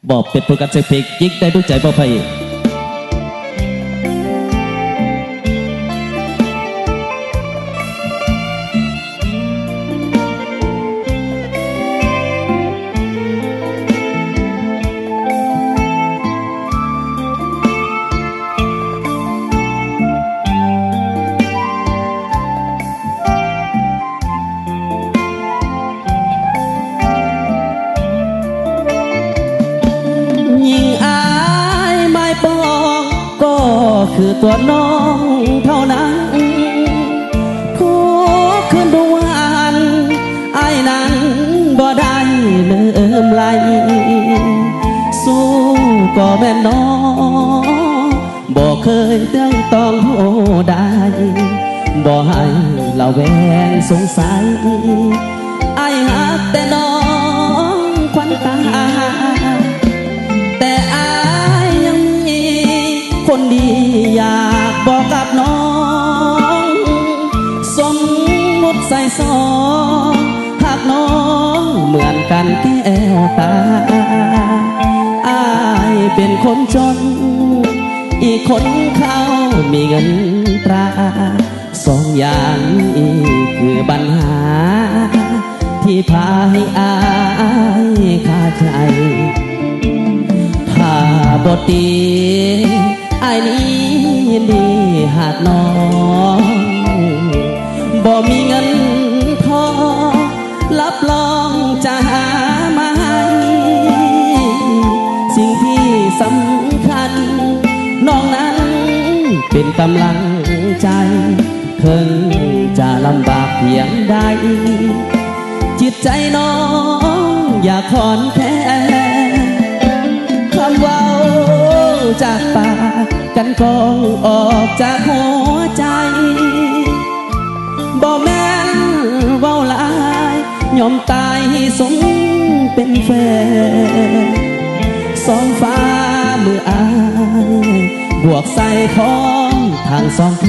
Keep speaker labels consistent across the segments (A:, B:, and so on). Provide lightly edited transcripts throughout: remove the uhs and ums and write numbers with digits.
A: บอกเป็ดผู้กันเสกเพลงยิงได้ด้วยใจบ่ไพ่คือตัวน้องเท่านั้นทุกคืนทุกวันไอ้นั้นบ่ได้ลืมไหลสู้ก็แม่น้องบ่เคยเรื่องต้องโหได้บ่ให้เราแวงสงสัยไอ้หักแต่น้องควันตาแต่ไอ้ยังมีคนดีอยากบอกกับน้องสมมุติใส่ซองหากน้องเหมือนกันแก้วตาอ้ายเป็นคนจนอีกคนเขามีเงินตราสองอย่างนี้คือปัญหาที่พาให้อ้ายขาดใจถ้าบ่ตีไอ้นี้ยินดีหากน้องบ่มีเงินทองรับรองจะหามาให้สิ่งที่สำคัญน้องนั้นเป็นกำลังใจถึงจะลำบากเพียงใดจิตใจน้องอย่าคลอนแค่คำว่าจากปากกันกองออกจากหัวใจบ่แม่นเว้าหลายยอมตายให้สมเป็นแฟนสองฟ้ามืออายบวกใส่ของทางสองแข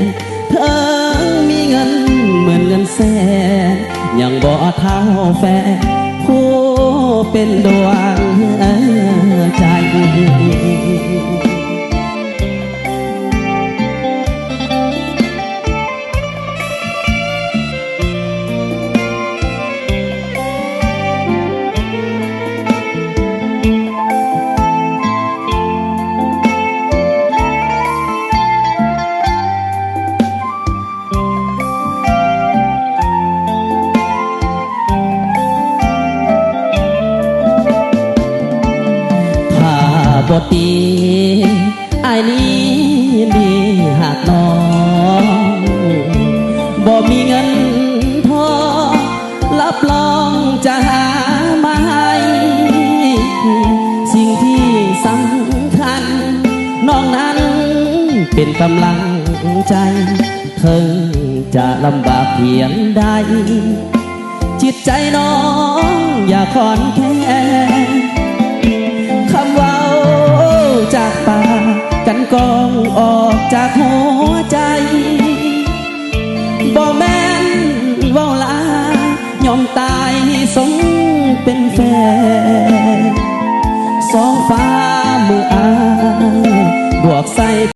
A: นเธอมีเงินเหมือนเงินแสนยังบ่เท่าแฟนผู้เป็นดวงใจบ่ตีไอ้นี้ยินดีหากน้องบ่มีเงินทองรับรองจะหามาให้สิ่งที่สำคัญน้องนั้นเป็นกำลังใจถึงจะลำบากเพียงใดจิตใจน้องอย่าคลอนแค่คำว่าจากปากกันกองออกจากหัวใจบ่แม่นเว้าหลายยอมตายให้สมเป็นแฟนสองฟ้ามืออายบวกใส่